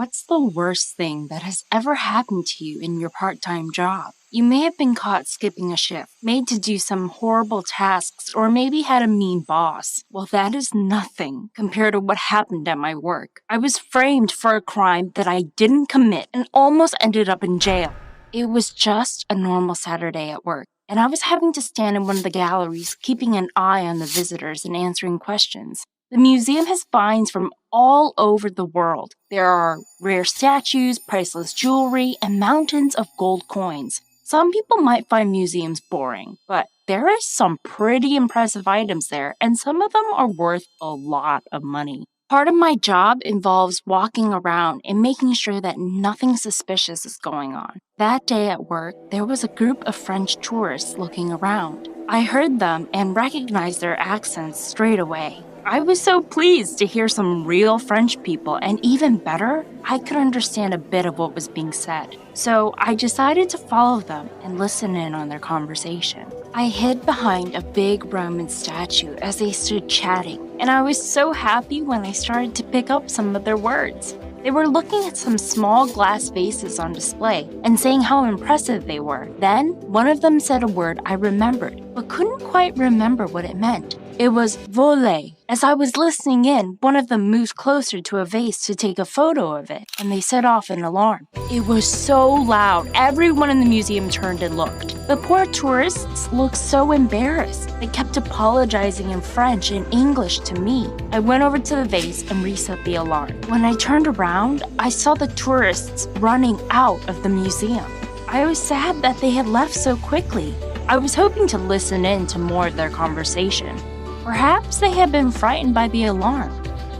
What's the worst thing that has ever happened to you in your part-time job? You may have been caught skipping a shift, made to do some horrible tasks, or maybe had a mean boss. Well, that is nothing compared to what happened at my work. I was framed for a crime that I didn't commit and almost ended up in jail. It was just a normal Saturday at work, and I was having to stand in one of the galleries, keeping an eye on the visitors and answering questions. The museum has finds from all over the world. There are rare statues, priceless jewelry, and mountains of gold coins. Some people might find museums boring, but there are some pretty impressive items there, and some of them are worth a lot of money. Part of my job involves walking around and making sure that nothing suspicious is going on. That day at work, there was a group of French tourists looking around. I heard them and recognized their accents straight away. I was so pleased to hear some real French people, and even better, I could understand a bit of what was being said. So I decided to follow them and listen in on their conversation. I hid behind a big Roman statue as they stood chatting, and I was so happy when I started to pick up some of their words. They were looking at some small glass vases on display and saying how impressive they were. Then, one of them said a word I remembered, but couldn't quite remember what it meant. It was voler. As I was listening in, one of them moved closer to a vase to take a photo of it, and they set off an alarm. It was so loud, everyone in the museum turned and looked. The poor tourists looked so embarrassed. They kept apologizing in French and English to me. I went over to the vase and reset the alarm. When I turned around, I saw the tourists running out of the museum. I was sad that they had left so quickly. I was hoping to listen in to more of their conversation. Perhaps they had been frightened by the alarm.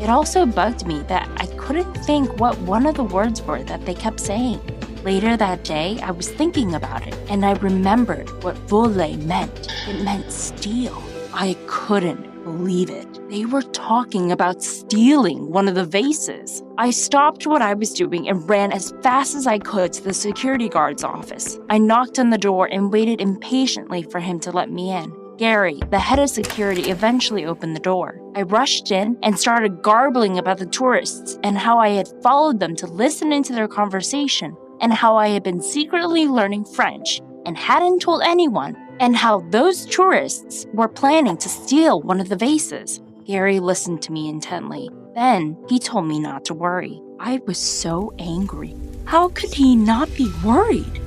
It also bugged me that I couldn't think what one of the words were that they kept saying. Later that day, I was thinking about it, and I remembered what voler meant. It meant steal. I couldn't believe it. They were talking about stealing one of the vases. I stopped what I was doing and ran as fast as I could to the security guard's office. I knocked on the door and waited impatiently for him to let me in. Gary, the head of security, eventually opened the door. I rushed in and started garbling about the tourists and how I had followed them to listen into their conversation, and how I had been secretly learning French and hadn't told anyone, and how those tourists were planning to steal one of the vases. Gary listened to me intently. Then he told me not to worry. I was so angry. How could he not be worried?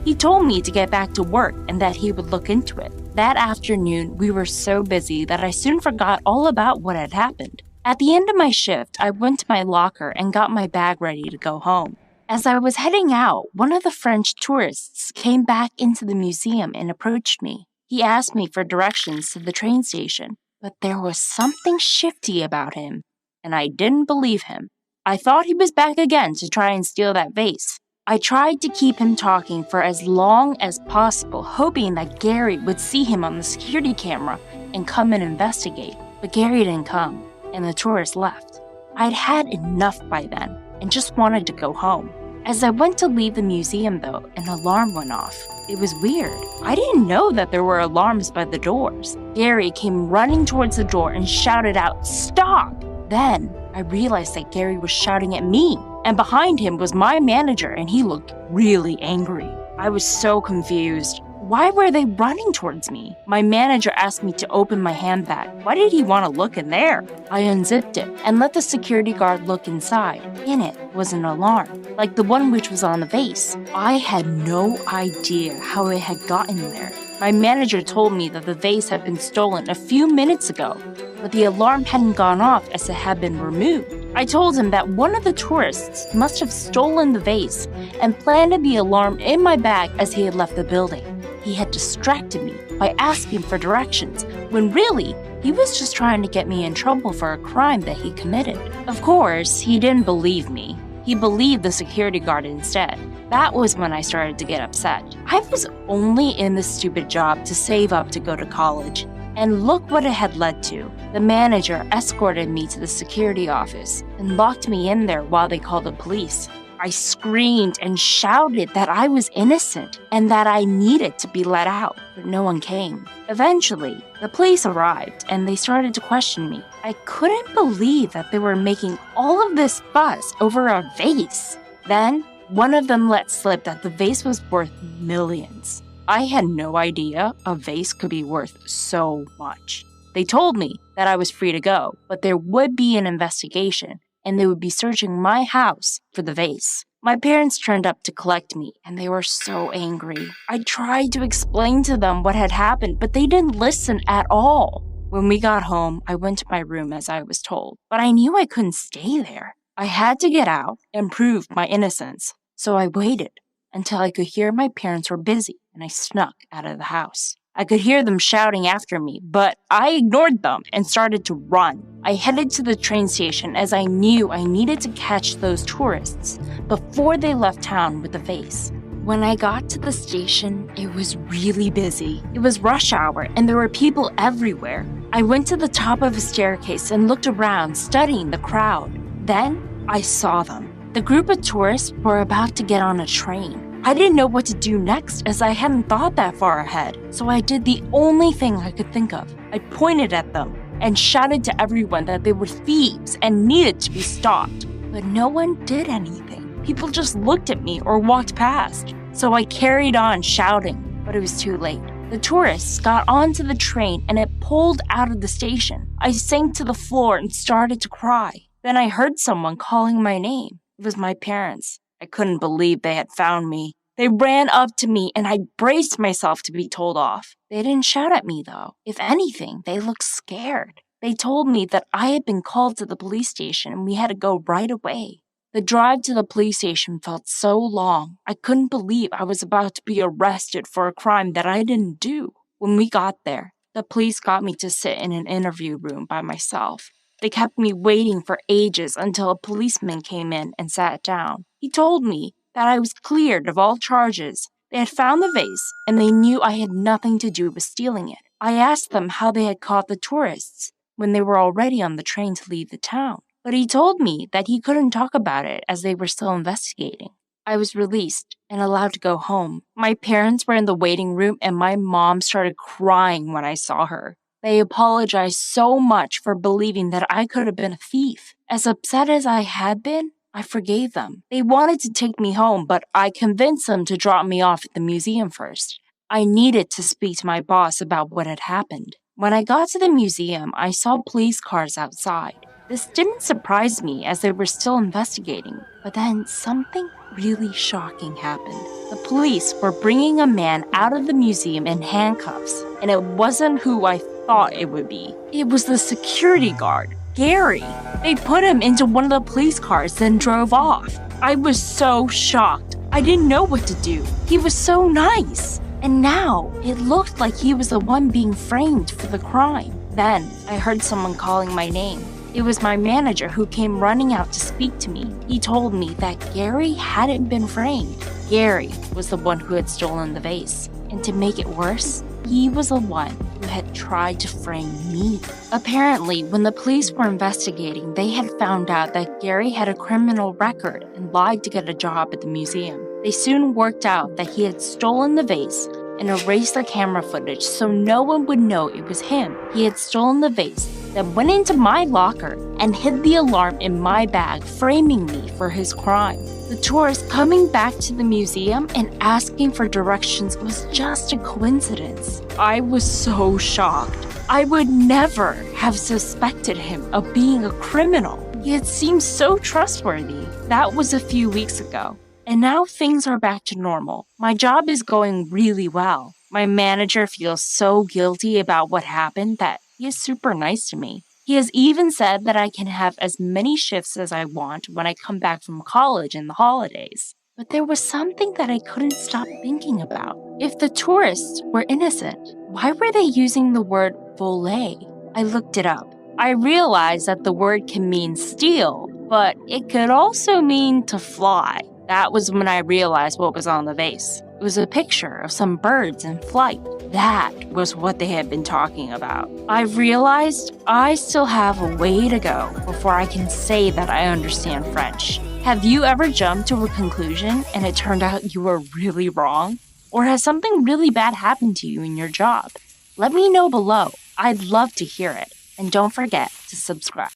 He told me to get back to work and that he would look into it. That afternoon, we were so busy that I soon forgot all about what had happened. At the end of my shift, I went to my locker and got my bag ready to go home. As I was heading out, one of the French tourists came back into the museum and approached me. He asked me for directions to the train station, but there was something shifty about him, and I didn't believe him. I thought he was back again to try and steal that vase. I tried to keep him talking for as long as possible, hoping that Gary would see him on the security camera and come and investigate. But Gary didn't come, and the tourist left. I'd had enough by then and just wanted to go home. As I went to leave the museum, though, an alarm went off. It was weird. I didn't know that there were alarms by the doors. Gary came running towards the door and shouted out, "Stop!" Then I realized that Gary was shouting at me, and behind him was my manager, and he looked really angry. I was so confused. Why were they running towards me? My manager asked me to open my handbag. Why did he want to look in there? I unzipped it and let the security guard look inside. In it was an alarm, like the one which was on the vase. I had no idea how it had gotten there. My manager told me that the vase had been stolen a few minutes ago, but the alarm hadn't gone off as it had been removed. I told him that one of the tourists must have stolen the vase and planted the alarm in my bag as he had left the building. He had distracted me by asking for directions, when really, he was just trying to get me in trouble for a crime that he committed. Of course, he didn't believe me. He believed the security guard instead. That was when I started to get upset. I was only in this stupid job to save up to go to college. And look what it had led to. The manager escorted me to the security office and locked me in there while they called the police. I screamed and shouted that I was innocent and that I needed to be let out, but no one came. Eventually, the police arrived and they started to question me. I couldn't believe that they were making all of this fuss over a vase. Then, one of them let slip that the vase was worth millions. I had no idea a vase could be worth so much. They told me that I was free to go, but there would be an investigation and they would be searching my house for the vase. My parents turned up to collect me, and they were so angry. I tried to explain to them what had happened, but they didn't listen at all. When we got home, I went to my room as I was told, but I knew I couldn't stay there. I had to get out and prove my innocence, so I waited until I could hear my parents were busy, and I snuck out of the house. I could hear them shouting after me, but I ignored them and started to run. I headed to the train station as I knew I needed to catch those tourists before they left town with the vase. When I got to the station, it was really busy. It was rush hour and there were people everywhere. I went to the top of a staircase and looked around, studying the crowd. Then I saw them. The group of tourists were about to get on a train. I didn't know what to do next as I hadn't thought that far ahead, so I did the only thing I could think of. I pointed at them and shouted to everyone that they were thieves and needed to be stopped. But no one did anything. People just looked at me or walked past. So I carried on shouting, but it was too late. The tourists got onto the train and it pulled out of the station. I sank to the floor and started to cry. Then I heard someone calling my name. It was my parents. I couldn't believe they had found me. They ran up to me and I braced myself to be told off. They didn't shout at me though. If anything, they looked scared. They told me that I had been called to the police station and we had to go right away. The drive to the police station felt so long. I couldn't believe I was about to be arrested for a crime that I didn't do. When we got there, the police got me to sit in an interview room by myself. They kept me waiting for ages until a policeman came in and sat down. He told me that I was cleared of all charges. They had found the vase, and they knew I had nothing to do with stealing it. I asked them how they had caught the tourists when they were already on the train to leave the town. But he told me that he couldn't talk about it as they were still investigating. I was released and allowed to go home. My parents were in the waiting room, and my mom started crying when I saw her. They apologized so much for believing that I could have been a thief. As upset as I had been, I forgave them. They wanted to take me home, but I convinced them to drop me off at the museum first. I needed to speak to my boss about what had happened. When I got to the museum, I saw police cars outside. This didn't surprise me as they were still investigating, but then something really shocking happened. The police were bringing a man out of the museum in handcuffs, and it wasn't who I thought it would be. It was the security guard, Gary. They put him into one of the police cars, then drove off. I was so shocked. I didn't know what to do. He was so nice. And now, it looked like he was the one being framed for the crime. Then, I heard someone calling my name. It was my manager who came running out to speak to me. He told me that Gary hadn't been framed. Gary was the one who had stolen the vase. And to make it worse, he was the one who had tried to frame me. Apparently, when the police were investigating, they had found out that Gary had a criminal record and lied to get a job at the museum. They soon worked out that he had stolen the vase and erased the camera footage so no one would know it was him. He had stolen the vase, then went into my locker and hid the alarm in my bag, framing me for his crime. The tourist coming back to the museum and asking for directions was just a coincidence. I was so shocked. I would never have suspected him of being a criminal. He had seemed so trustworthy. That was a few weeks ago. And now things are back to normal. My job is going really well. My manager feels so guilty about what happened that he is super nice to me. He has even said that I can have as many shifts as I want when I come back from college in the holidays. But there was something that I couldn't stop thinking about. If the tourists were innocent, why were they using the word voler? I looked it up. I realized that the word can mean steal, but it could also mean to fly. That was when I realized what was on the vase. It was a picture of some birds in flight. That was what they had been talking about. I realized I still have a way to go before I can say that I understand French. Have you ever jumped to a conclusion and it turned out you were really wrong? Or has something really bad happened to you in your job? Let me know below. I'd love to hear it. And don't forget to subscribe.